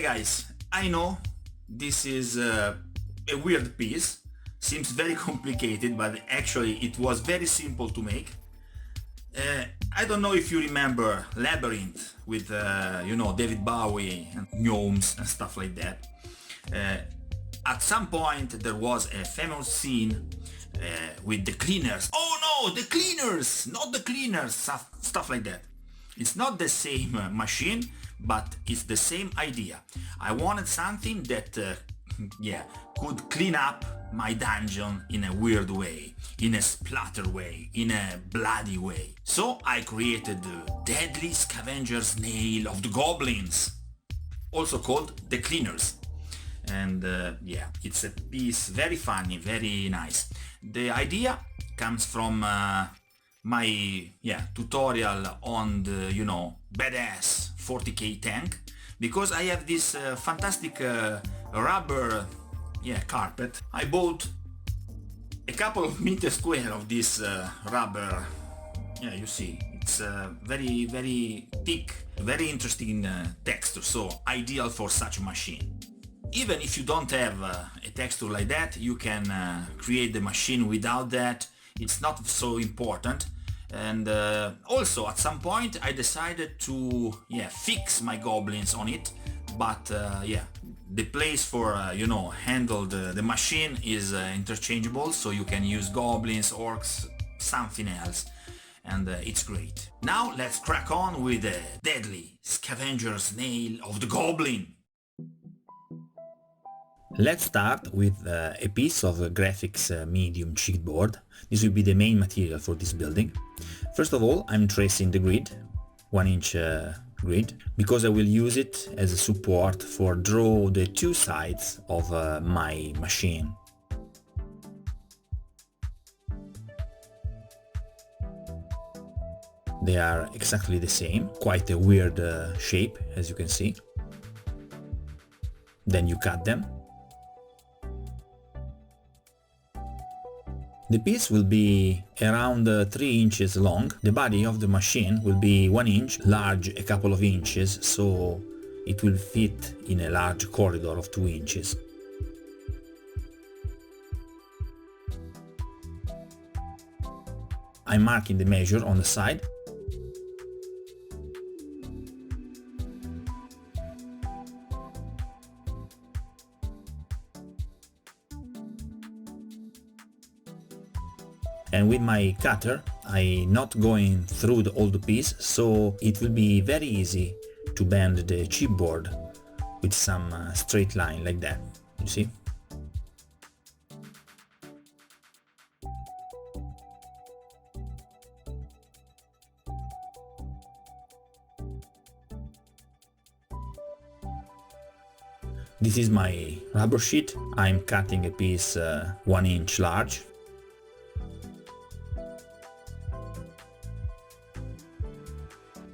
guys, I know this is a weird piece, seems very complicated, but actually it was very simple to make. I don't know if you remember Labyrinth with, David Bowie and gnomes and stuff like that. At some point there was a famous scene with the cleaners. Oh no, the cleaners, not the cleaners, stuff like that. It's not the same machine, but it's the same idea. I wanted something that could clean up my dungeon in a weird way, in a splatter way, in a bloody way. So I created the deadly scavenger snail of the goblins, also called the cleaners. And it's a piece very funny, very nice. The idea comes from my tutorial on the badass 40k tank, because I have this fantastic rubber carpet. I bought a couple of meters square of this rubber. You see, it's very very thick, very interesting texture, so ideal for such a machine. Even if you don't have a texture like that, you can create the machine without that. It's not so important. And also at some point I decided to fix my goblins on it, but the place for handle the machine is interchangeable, so you can use goblins, orcs, something else, and it's great. Now let's crack on with the deadly scavenger snail of the goblin. Let's start with a piece of graphics medium chipboard. This will be the main material for this building. First of all, I'm tracing the grid, 1-inch grid, because I will use it as a support for draw the two sides of my machine. They are exactly the same, quite a weird shape, as you can see. Then you cut them. The piece will be around 3 inches long. The body of the machine will be 1 inch, large a couple of inches, so it will fit in a large corridor of 2 inches. I'm marking the measure on the side. And with my cutter, I'm not going through all the piece, so it will be very easy to bend the chipboard with some straight line like that, you see? This is my rubber sheet. I'm cutting a piece 1 inch large.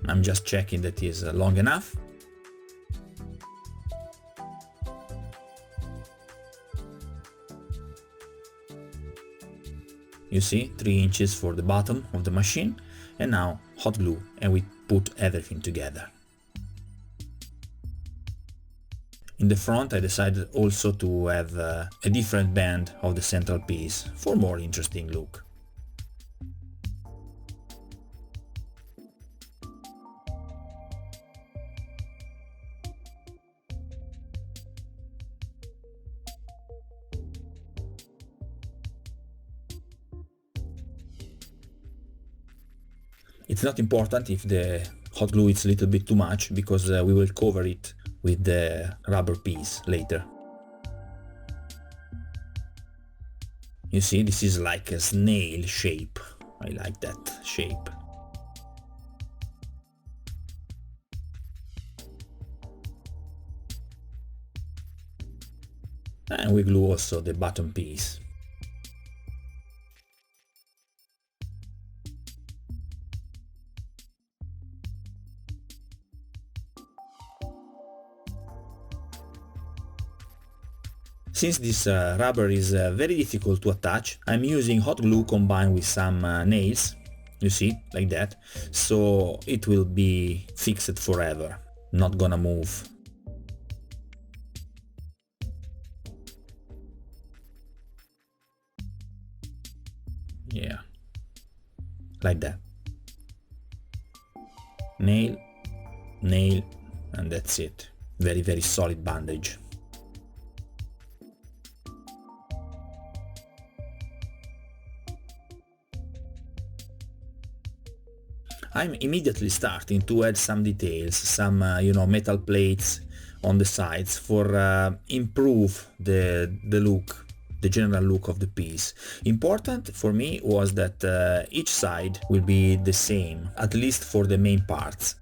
I'm just checking that is long enough. You see, 3 inches for the bottom of the machine, and now hot glue, and we put everything together. In the front I decided also to have a different bend of the central piece for more interesting look. It's not important if the hot glue is a little bit too much, because we will cover it with the rubber piece later. You see, this is like a snail shape. I like that shape. And we glue also the bottom piece. Since this rubber is very difficult to attach, I'm using hot glue combined with some nails, you see, like that, so it will be fixed forever, not gonna move. Yeah, like that. Nail, nail, and that's it. Very, very solid bandage. I'm immediately starting to add some details, some metal plates on the sides for improve the look, the general look of the piece. Important for me was that each side will be the same, at least for the main parts.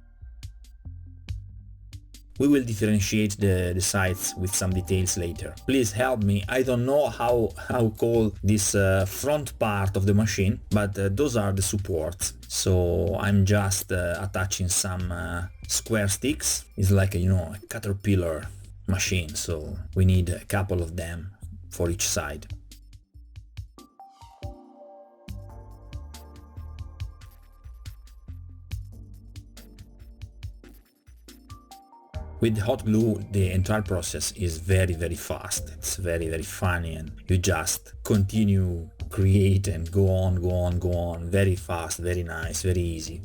We will differentiate the sides with some details later. Please help me, I don't know how call this front part of the machine, but those are the supports. So I'm just attaching some square sticks. It's like a caterpillar machine, so we need a couple of them for each side. With hot glue, the entire process is very, very fast. It's very, very funny, and you just continue, create, and go on, go on, go on. Very fast, very nice, very easy.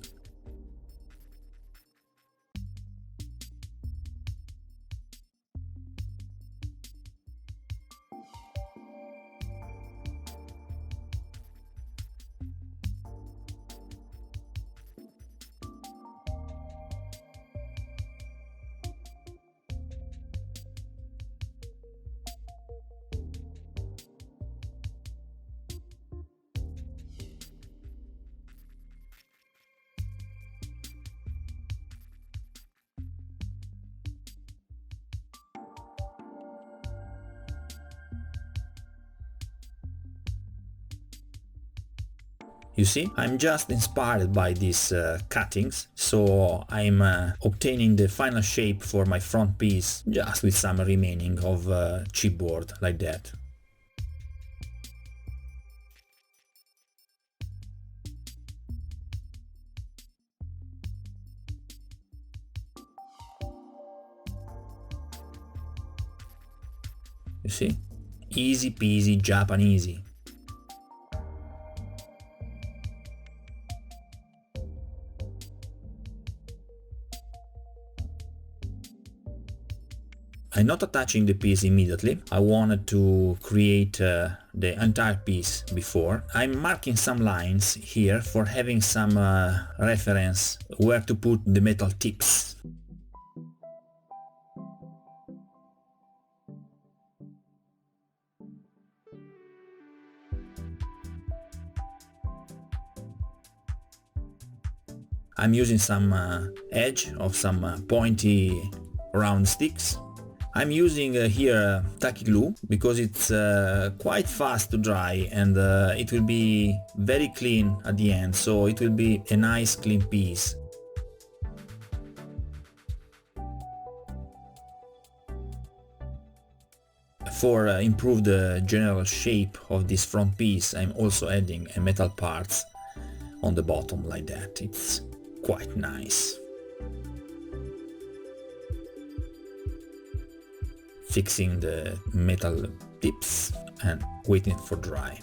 You see, I'm just inspired by these cuttings, so I'm obtaining the final shape for my front piece just with some remaining of chipboard like that. You see? Easy peasy Japanesey. I'm not attaching the piece immediately. I wanted to create the entire piece before. I'm marking some lines here for having some reference where to put the metal tips. I'm using some edge of some pointy round sticks. I'm using here tacky glue because it's quite fast to dry, and it will be very clean at the end, so it will be a nice clean piece. For improve the general shape of this front piece, I'm also adding a metal parts on the bottom like that. It's quite nice. Fixing the metal tips and waiting for dry.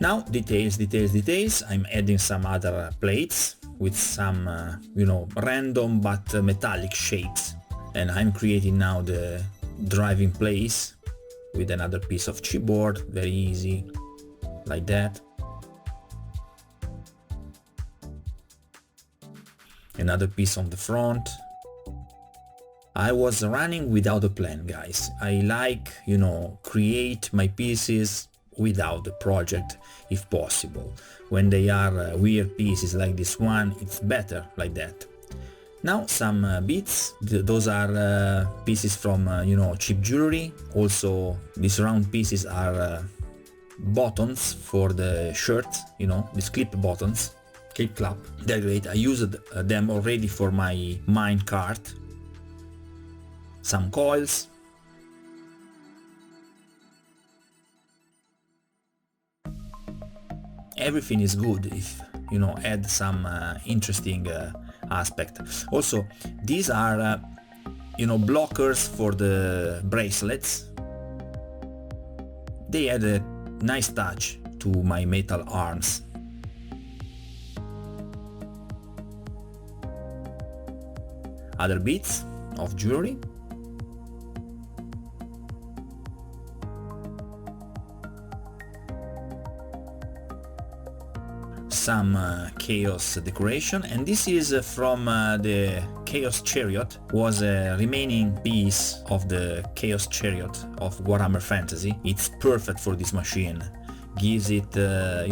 Now details. I'm adding some other plates with some random but metallic shapes, and I'm creating now the driving place with another piece of chipboard, very easy, like that. Another piece on the front. I was running without a plan, guys. I like, create my pieces without the project if possible. When they are weird pieces like this one, it's better like that. Now some beads. Those are pieces from, cheap jewelry. Also, these round pieces are buttons for the shirt, these clip buttons. Clip clap. They're great. I used them already for my mine cart. Some coils. Everything is good if add some interesting aspect. Also, these are blockers for the bracelets. They had a nice touch to my metal arms. Other bits of jewelry. Some chaos decoration, and this is from the chaos chariot. Was a remaining piece of the chaos chariot of Warhammer Fantasy. It's perfect for this machine, gives it a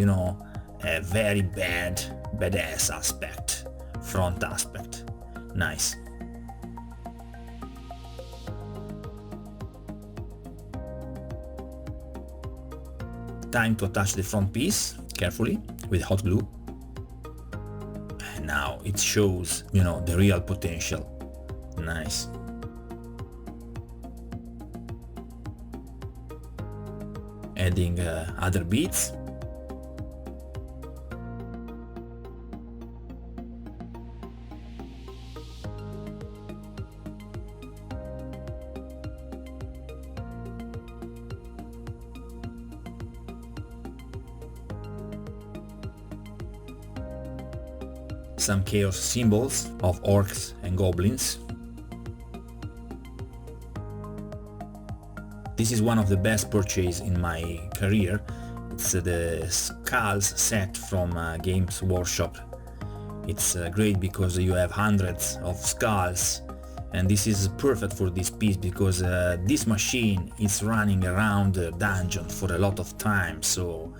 very badass aspect, front aspect. Nice. Time to attach the front piece carefully with hot glue. And now it shows, the real potential. Nice. Adding other beads. Some chaos symbols of orcs and goblins. This is one of the best purchases in my career. It's the skulls set from Games Workshop. It's great because you have hundreds of skulls, and this is perfect for this piece because this machine is running around the dungeon for a lot of time, so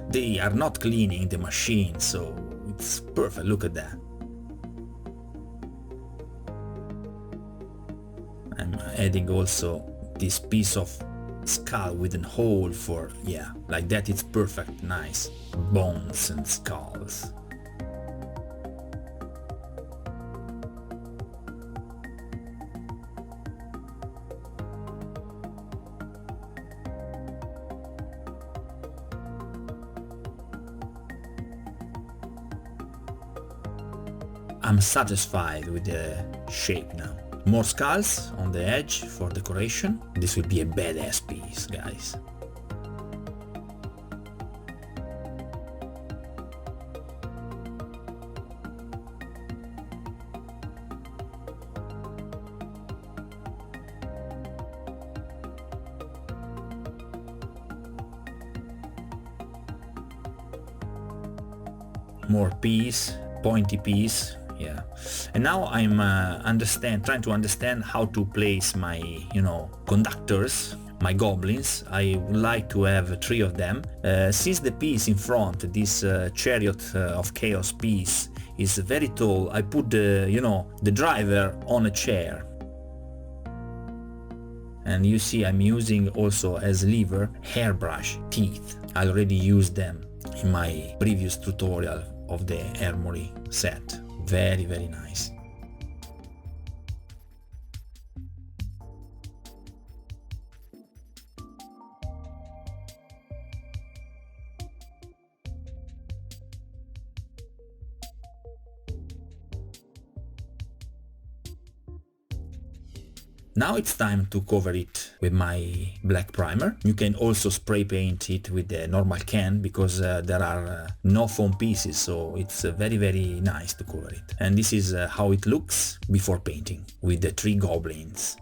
they are not cleaning the machine, so it's perfect. Look at that. I'm adding also this piece of skull with a hole for, like that. It's perfect. Nice bones and skulls. I'm satisfied with the shape now. More skulls on the edge for decoration. This will be a badass piece, guys. More piece, pointy piece. And now I'm trying to understand how to place my conductors, my goblins. I would like to have 3 of them. Since the piece in front, this chariot of chaos piece, is very tall, I put the driver on a chair. And you see I'm using also as lever hairbrush teeth. I already used them in my previous tutorial of the armory set. Very, very nice. Now it's time to cover it with my black primer. You can also spray paint it with the normal can because there are no foam pieces, so it's very, very nice to cover it. And this is how it looks before painting with the 3 goblins.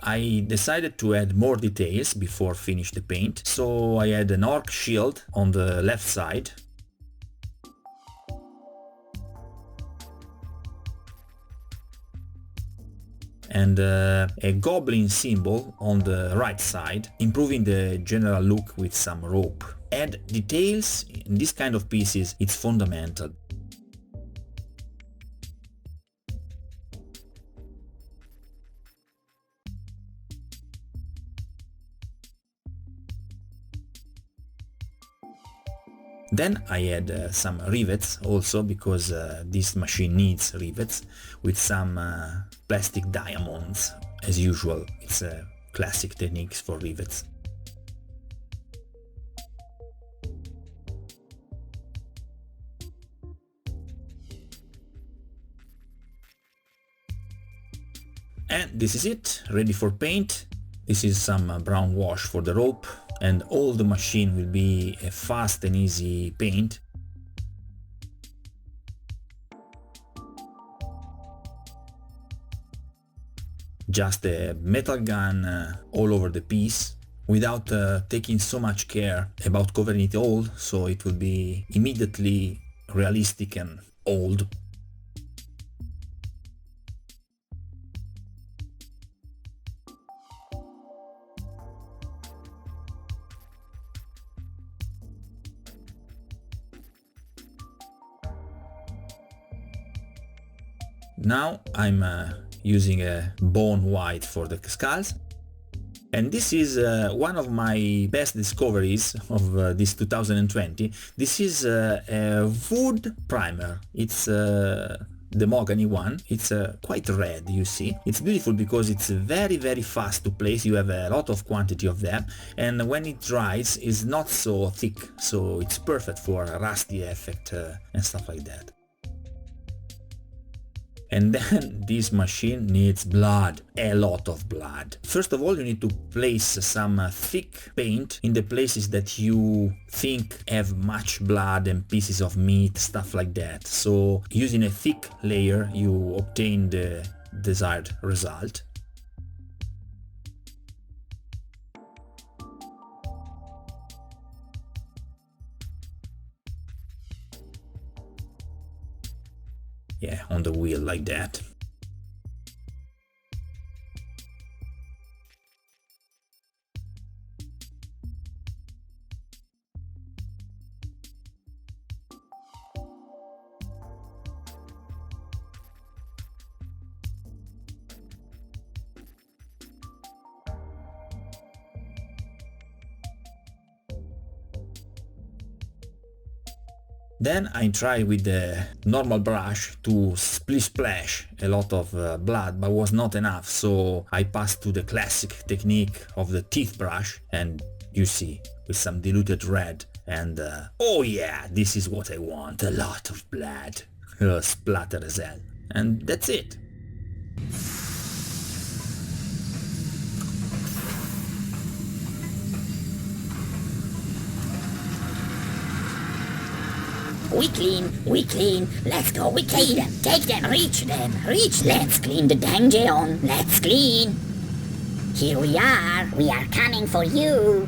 I decided to add more details before finish the paint, so I had an orc shield on the left side. And a goblin symbol on the right side, improving the general look with some rope. Add details in this kind of pieces, it's fundamental. Then I add some rivets also because this machine needs rivets with some plastic diamonds as usual. It's a classic techniques for rivets. And this is it, ready for paint. This is some brown wash for the rope, and all the machine will be a fast and easy paint. Just a metal gun all over the piece, without taking so much care about covering it all, so it will be immediately realistic and old. Now I'm using a bone white for the skulls, and this is one of my best discoveries of this 2020. This is a wood primer. It's the mahogany one. It's quite red, you see. It's beautiful because it's very fast to place. You have a lot of quantity of them, and when it dries it's not so thick, so it's perfect for a rusty effect and stuff like that. And then this machine needs blood, a lot of blood. First of all, you need to place some thick paint in the places that you think have much blood and pieces of meat, stuff like that. So using a thick layer you obtain the desired result. Yeah, on the wheel like that. Then I tried with the normal brush to splash a lot of blood, but was not enough, so I passed to the classic technique of the teeth brush, and you see, with some diluted red, and oh yeah, this is what I want, a lot of blood, splatter as hell, and that's it. We clean, let's go, we clean them, take them, reach, let's clean the danger on, let's clean. Here we are coming for you.